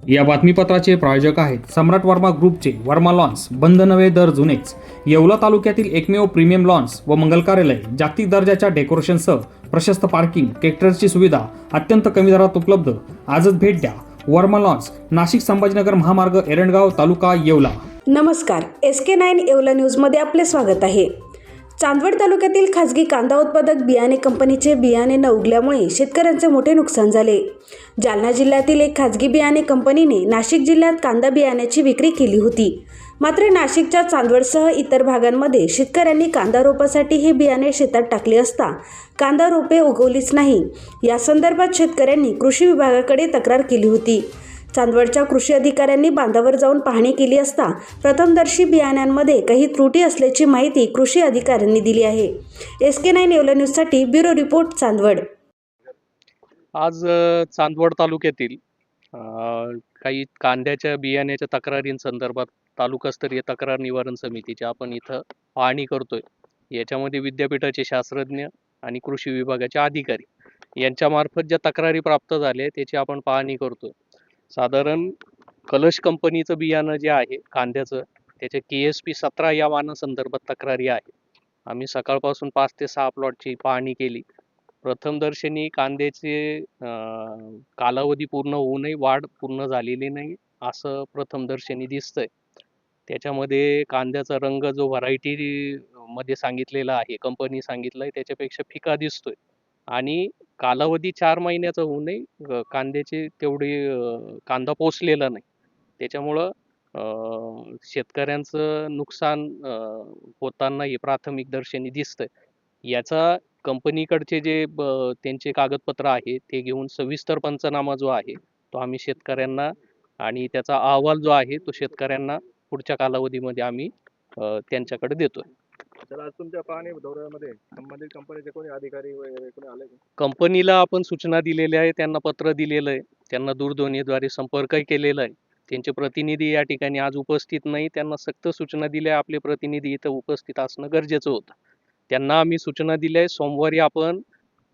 या बातमीपत्राचे प्रायोजक आहेत सम्राट वर्मा ग्रुपचे वर्मा लॉन्स, बंद नवे दर जुनेच, येवला तालुक्यातील एकमेव प्रीमियम लॉन्स व मंगल कार्यालय, जागतिक दर्जाच्या डेकोरेशनसह प्रशस्त पार्किंग, ट्रॅक्टरची सुविधा अत्यंत कमी दरात उपलब्ध। आजच भेट द्या वर्मा लॉन्स, नाशिक संभाजीनगर महामार्ग, एरंडगाव तालुका, येवला। नमस्कार, SK9 येवला न्यूजमध्ये आपले स्वागत आहे। चांदवड तालुक्यातील खासगी कांदा उत्पादक बियाणे कंपनीचे बियाणे न उगल्यामुळे शेतकऱ्यांचे मोठे नुकसान झाले। जालना जिल्ह्यातील एक खासगी बियाणे कंपनीने नाशिक जिल्ह्यात कांदा बियाण्याची विक्री केली होती। मात्र नाशिकच्या चांदवडसह इतर भागांमध्ये शेतकऱ्यांनी कांदा रोपासाठी हे बियाणे शेतात टाकले असता कांदा रोपे उगवलीच नाही। या संदर्भात शेतकऱ्यांनी कृषी विभागाकडे तक्रार केली होती। चांदवडच्या कृषी अधिकाऱ्यांनी बांधावर जाऊन पाहणी केली असता प्रथमदर्शी बियाण्यांमध्ये काही त्रुटी असल्याची माहिती कृषी अधिकाऱ्यांनी दिली आहे। SK9 येवला न्यूजसाठी ब्युरो रिपोर्ट, चांदवड। आज चांदवड तालुक्यातील काही कांद्याच्या बियाण्याच्या तक्रारींसंदर्भात तालुकास्तरीय तक्रार निवारण समितीची आपण इथं पाहणी करतोय। याच्यामध्ये विद्यापीठाचे शास्त्रज्ञ आणि कृषी विभागाचे अधिकारी यांच्यामार्फत ज्या तक्रारी प्राप्त झाल्या त्याची आपण पाहणी करतोय। साधारण कलश कंपनीचं बियाणं जे आहे कांद्याचं, त्याच्या KSP 17 या वाणासंदर्भात तक्रारी आहे। आम्ही सकाळपासून 5 ते 6 प्लॉटची पाहणी केली। प्रथमदर्शनी कांद्याचे कालावधी पूर्ण होऊ नये, वाढ पूर्ण झालेली नाही असं प्रथमदर्शनी दिसतंय। त्याच्यामध्ये कांद्याचा रंग जो व्हरायटी मध्ये सांगितलेला आहे, कंपनी सांगितलंय त्याच्यापेक्षा फिका दिसतोय आणि कालावधी 4 महिन्याचा होऊ नये, कांद्याचे तेवढे कांदा पोचलेला नाही। त्याच्यामुळं शेतकऱ्यांचं नुकसान होताना हे प्राथमिक दर्शनी दिसतंय। याचा कंपनीकडचे जे त्यांचे कागदपत्र आहे ते घेऊन सविस्तर पंचनामा जो आहे तो आम्ही शेतकऱ्यांना आणि त्याचा अहवाल जो आहे तो शेतकऱ्यांना पुढच्या कालावधीमध्ये आम्ही त्यांच्याकडे देतोय। तर आज तुमच्या पाहणी दौऱ्यामध्ये संबंधित कंपनीचे कोणी अधिकारी वगैरे कोणी आले का? कंपनीला आपण सूचना दिलेल्या आहे, त्यांना पत्र दिलेलं आहे, त्यांना दूरध्वनीद्वारे संपर्कही केलेला आहे। त्यांचे प्रतिनिधी या ठिकाणी आज उपस्थित नाही, त्यांना सक्त सूचना दिल्या आपले प्रतिनिधी इथं उपस्थित असणं गरजेचं होतं। त्यांना आम्ही सूचना दिल्या आहे सोमवारी आपण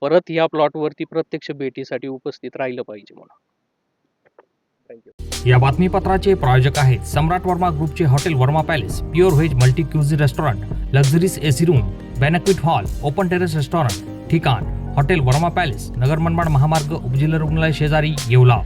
परत या प्लॉटवरती प्रत्यक्ष भेटीसाठी उपस्थित राहिलं पाहिजे म्हणून। या बातमीपत्राचे प्रायोजक आहेत सम्राट वर्मा ग्रुपचे hotel Varma palace, pure veg multi cuisine restaurant, luxurious AC room, banquet hall, open terrace restaurant. ठिकाण हॉटेल वर्मा पॅलेस, नगर मनमाड महामार्ग, उपजिल्हा रुग्णालय शेजारी, येवला।